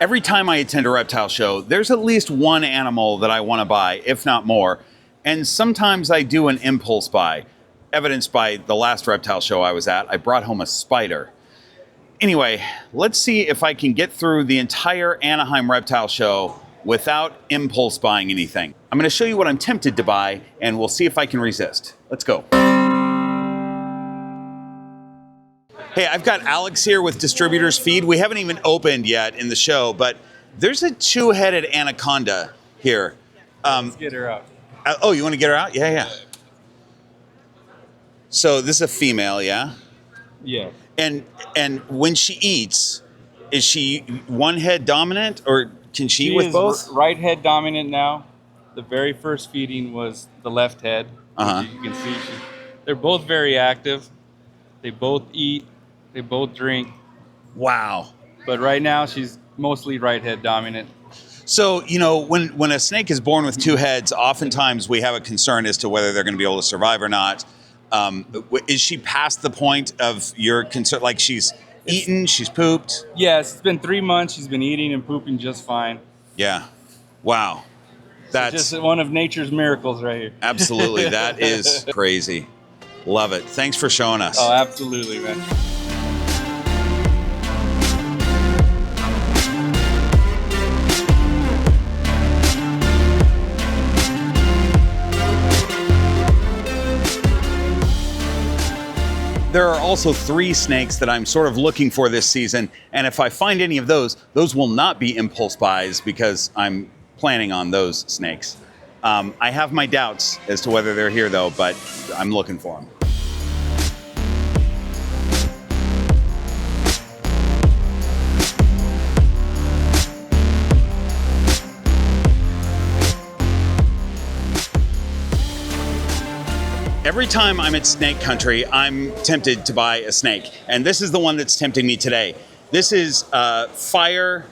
Every time I attend a reptile show, there's at least one animal that I want to buy, if not more. And sometimes I do an impulse buy, evidenced by the last reptile show I was at. I brought home a spider. Anyway, let's see if I can get through the entire Anaheim Reptile Show without impulse buying anything. I'm going to show you what I'm tempted to buy, and we'll see if I can resist. Let's go. Hey, I've got Alex here with Distributors Feed. We haven't even opened yet in the show, but there's a two-headed anaconda here. Let's get her out. Oh, you want to get her out? Yeah. So this is a female, yeah? Yeah. And when she eats, is she one head dominant, or can she eat with both? Right head dominant now. The very first feeding was the left head. Uh-huh. You can see they're both very active. They both eat. They both drink. Wow. But right now she's mostly right head dominant. So, you know, when a snake is born with two heads, oftentimes we have a concern as to whether they're going to be able to survive or not. Is she past the point of your concern? Like she's eaten, she's pooped? Yes, it's been 3 months. She's been eating and pooping just fine. Yeah. Wow. That's just one of nature's miracles right here. Absolutely. That is crazy. Love it. Thanks for showing us. Oh, absolutely, man. There are also 3 snakes that I'm sort of looking for this season, and if I find any of those will not be impulse buys because I'm planning on those snakes. I have my doubts as to whether they're here though, but I'm looking for them. Every time I'm at snake country, I'm tempted to buy a snake. And this is the one that's tempting me today. This is Fire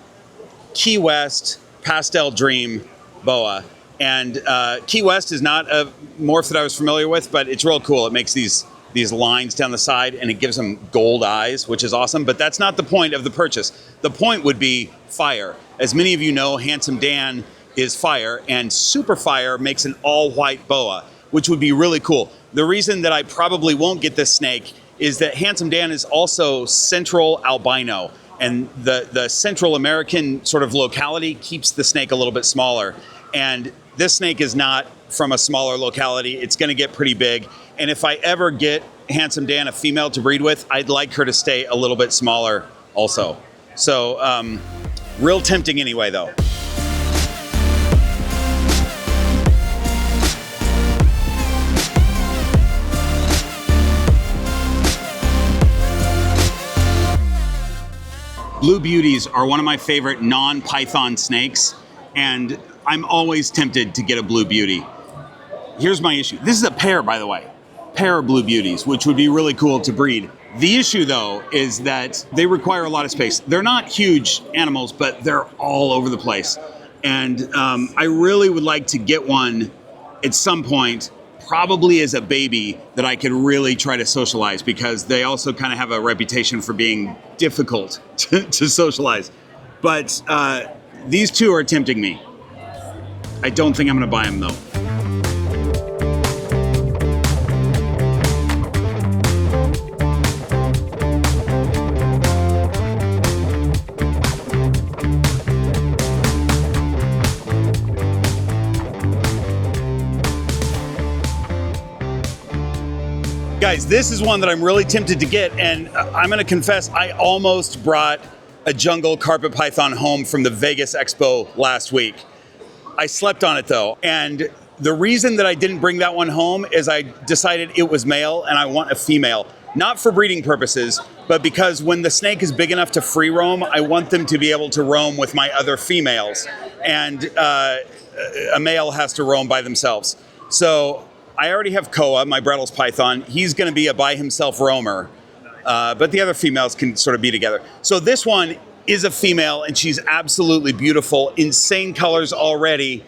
Key West Pastel Dream Boa. And Key West is not a morph that I was familiar with, but it's real cool. It makes these lines down the side and it gives them gold eyes, which is awesome. But that's not the point of the purchase. The point would be Fire. As many of you know, Handsome Dan is Fire, and Super Fire makes an all-white boa, which would be really cool. The reason that I probably won't get this snake is that Handsome Dan is also central albino, and the Central American sort of locality keeps the snake a little bit smaller. And this snake is not from a smaller locality. It's gonna get pretty big. And if I ever get Handsome Dan a female to breed with, I'd like her to stay a little bit smaller also. So real tempting anyway though. Blue beauties are one of my favorite non-python snakes, and I'm always tempted to get a blue beauty. Here's my issue. This is a pair, by the way. Pair of blue beauties, which would be really cool to breed. The issue, though, is that they require a lot of space. They're not huge animals, but they're all over the place. And I really would like to get one at some point, probably as a baby, that I could really try to socialize, because they also kind of have a reputation for being difficult to socialize. But these two are tempting me. I don't think I'm gonna buy them though. Guys, this is one that I'm really tempted to get, and I'm gonna confess, I almost brought a jungle carpet python home from the Vegas expo last week. I slept on it though, and the reason that I didn't bring that one home is I decided it was male and I want a female. Not for breeding purposes, but because when the snake is big enough to free roam, I want them to be able to roam with my other females, and a male has to roam by themselves. So I already have Koa, my Brettles python. He's gonna be a by himself roamer, but the other females can sort of be together. So this one is a female, and she's absolutely beautiful, insane colors already.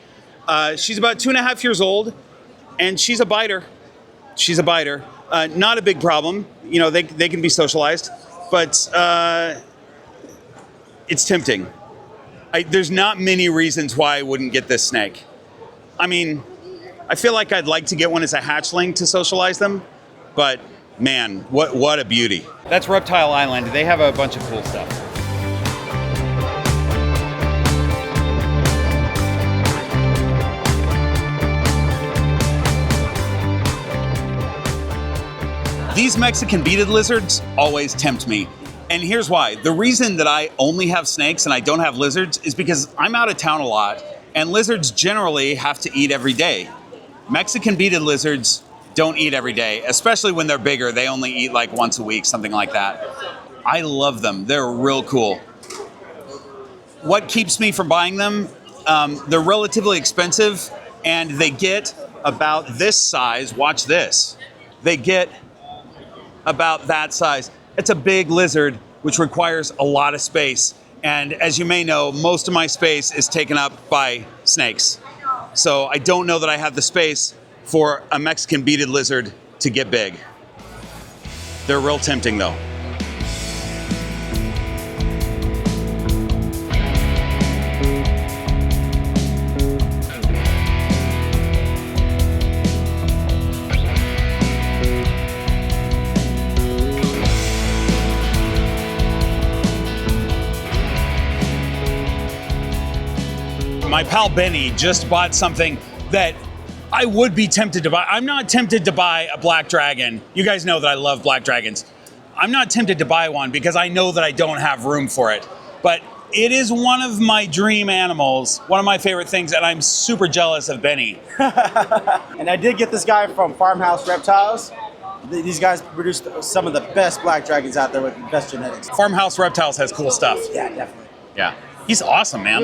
She's about 2.5 years old, and she's a biter. She's a biter. Not a big problem. You know, they can be socialized, but it's tempting. There's not many reasons why I wouldn't get this snake. I mean, I feel like I'd like to get one as a hatchling to socialize them, but man, what a beauty. That's Reptile Island. They have a bunch of cool stuff. These Mexican beaded lizards always tempt me. And here's why. The reason that I only have snakes and I don't have lizards is because I'm out of town a lot, and lizards generally have to eat every day. Mexican beaded lizards don't eat every day, especially when they're bigger. They only eat like once a week, something like that. I love them. They're real cool. What keeps me from buying them? They're relatively expensive, and they get about this size. Watch this. They get about that size. It's a big lizard, which requires a lot of space. And as you may know, most of my space is taken up by snakes. So I don't know that I have the space for a Mexican beaded lizard to get big. They're real tempting though. My pal Benny just bought something that I would be tempted to buy. I'm not tempted to buy a black dragon. You guys know that I love black dragons. I'm not tempted to buy one because I know that I don't have room for it. But it is one of my dream animals, one of my favorite things, and I'm super jealous of Benny. And I did get this guy from Farmhouse Reptiles. These guys produce some of the best black dragons out there with the best genetics. Farmhouse Reptiles has cool stuff. Yeah, definitely. Yeah. He's awesome, man.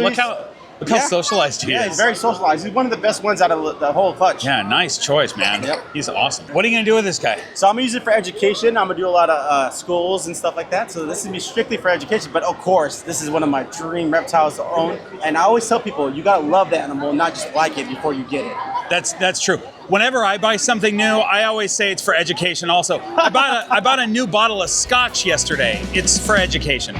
Look how socialized he is. Yeah, he's very socialized. He's one of the best ones out of the whole bunch. Yeah, nice choice, man. Yep. He's awesome. What are you going to do with this guy? So I'm going to use it for education. I'm going to do a lot of schools and stuff like that. So this is be strictly for education. But of course, this is one of my dream reptiles to own. And I always tell people, you got to love the animal, not just like it before you get it. That's true. Whenever I buy something new, I always say it's for education also. I bought a new bottle of scotch yesterday. It's for education.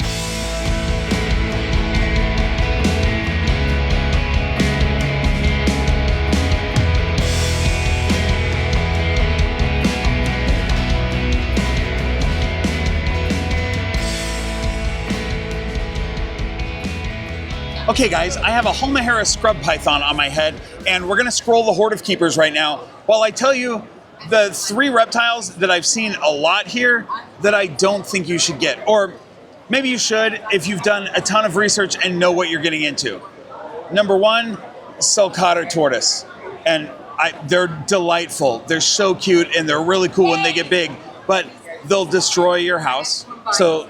Okay guys, I have a Halmahera scrub python on my head, and we're gonna scroll the Horde of Keepers right now while I tell you the 3 reptiles that I've seen a lot here that I don't think you should get. Or maybe you should if you've done a ton of research and know what you're getting into. Number 1, sulcata tortoise. And they're delightful. They're so cute and they're really cool when they get big, but they'll destroy your house. So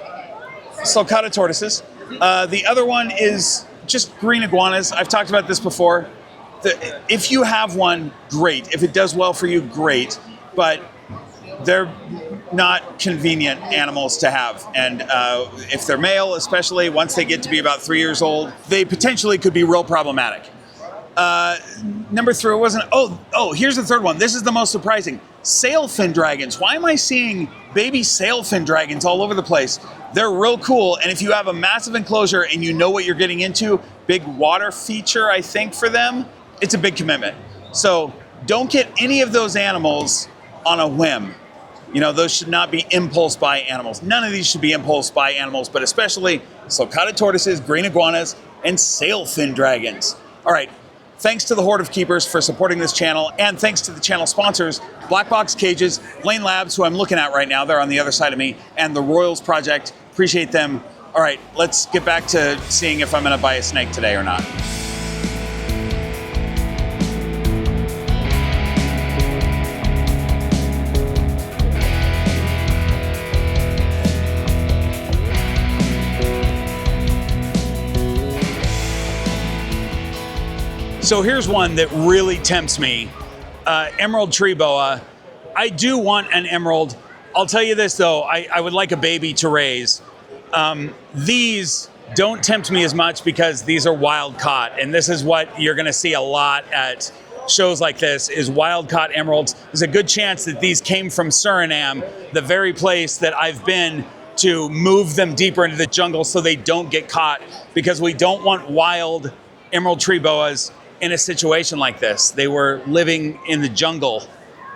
sulcata tortoises. The other one is just green iguanas. I've talked about this before. If you have one, great. If it does well for you, great. But they're not convenient animals to have. And if they're male, especially once they get to be about 3 years old, they potentially could be real problematic. Number 3 wasn't, here's the third one. This is the most surprising. Sailfin dragons. Why am I seeing baby sailfin dragons all over the place? They're real cool, and if you have a massive enclosure and you know what you're getting into, big water feature, I think, for them, it's a big commitment. So don't get any of those animals on a whim. You know, those should not be impulse buy animals. None of these should be impulse buy animals, but especially sulcata tortoises, green iguanas, and sailfin dragons. All right. Thanks to the Horde of Keepers for supporting this channel, and thanks to the channel sponsors, Black Box Cages, Lane Labs, who I'm looking at right now, they're on the other side of me, and the Royals Project. Appreciate them. All right, let's get back to seeing if I'm gonna buy a snake today or not. So here's one that really tempts me, emerald tree boa. I do want an emerald. I'll tell you this though, I would like a baby to raise. These don't tempt me as much because these are wild caught, and this is what you're gonna see a lot at shows like this, is wild caught emeralds. There's a good chance that these came from Suriname, the very place that I've been to move them deeper into the jungle so they don't get caught, because we don't want wild emerald tree boas in a situation like this. They were living in the jungle,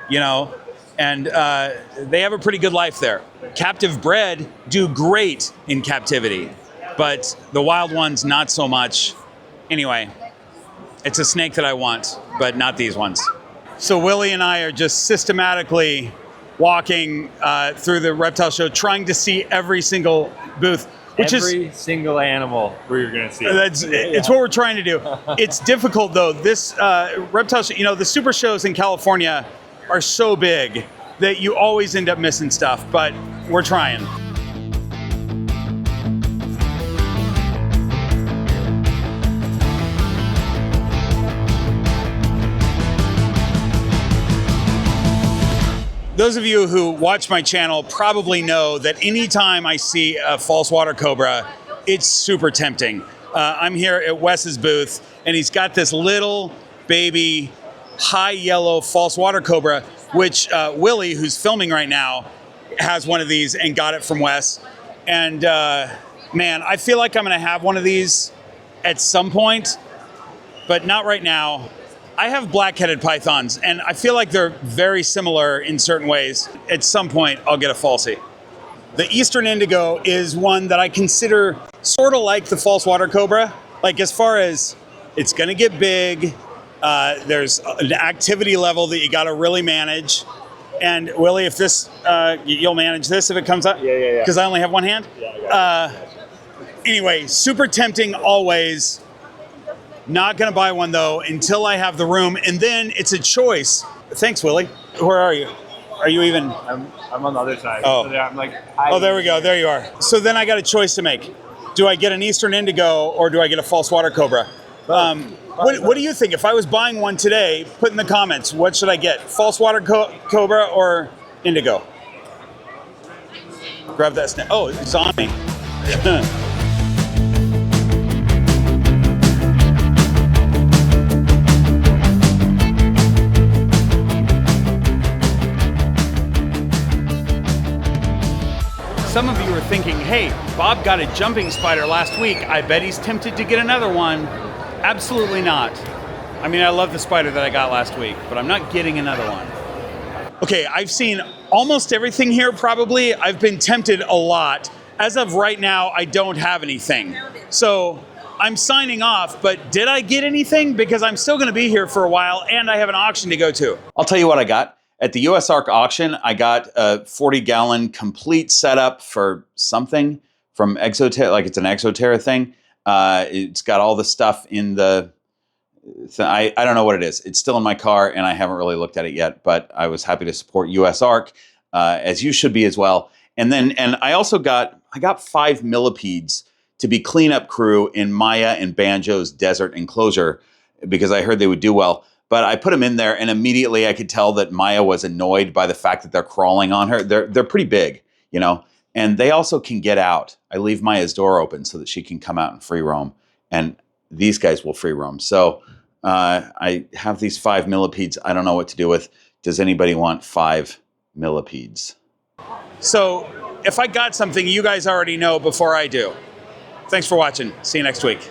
you know, and they have a pretty good life there. Captive bred do great in captivity, but the wild ones, not so much. Anyway, it's a snake that I want, but not these ones. So Willie and I are just systematically walking through the reptile show, trying to see every single booth, which every single animal we're going to see. It's what we're trying to do. It's difficult though. This reptile show, you know, the super shows in California are so big that you always end up missing stuff, but we're trying. Those of you who watch my channel probably know that anytime I see a false water cobra, it's super tempting. I'm here at Wes's booth, and he's got this little baby high yellow false water cobra, which Willie, who's filming right now, has one of these and got it from Wes. And man, I feel like I'm gonna have one of these at some point, but not right now. I have black-headed pythons, and I feel like they're very similar in certain ways. At some point, I'll get a falsie. The Eastern Indigo is one that I consider sort of like the false water cobra. Like, as far as it's gonna get big, there's an activity level that you gotta really manage. And Willie, if this, you'll manage this if it comes up? Yeah. Because I only have one hand? Yeah. Anyway, super tempting always. Not gonna buy one though until I have the room, and then it's a choice. Thanks, Willie. Where are you? Are you even? I'm on the other side. Oh. So I'm like, Oh, there we go. There you are. So then I got a choice to make. Do I get an Eastern Indigo or do I get a false water cobra? What do you think? If I was buying one today, put in the comments, what should I get? False water cobra or Indigo? Grab that snake. Oh, it's on me. Some of you are thinking, hey, Bob got a jumping spider last week. I bet he's tempted to get another one. Absolutely not. I mean, I love the spider that I got last week, but I'm not getting another one. Okay, I've seen almost everything here probably. I've been tempted a lot. As of right now, I don't have anything. So I'm signing off, but did I get anything? Because I'm still gonna be here for a while and I have an auction to go to. I'll tell you what I got. At the US ARC auction, I got a 40-gallon complete setup for something from Exoterra, like it's an Exoterra thing. It's got all the stuff in the, I don't know what it is. It's still in my car and I haven't really looked at it yet, but I was happy to support US ARC, as you should be as well. And I also got 5 millipedes to be cleanup crew in Maya and Banjo's desert enclosure because I heard they would do well. But I put them in there, and immediately I could tell that Maya was annoyed by the fact that they're crawling on her. They're pretty big, you know, and they also can get out. I leave Maya's door open so that she can come out and free roam, and these guys will free roam. So I have these 5 millipedes. I don't know what to do with. Does anybody want 5 millipedes? So if I got something, you guys already know before I do. Thanks for watching. See you next week.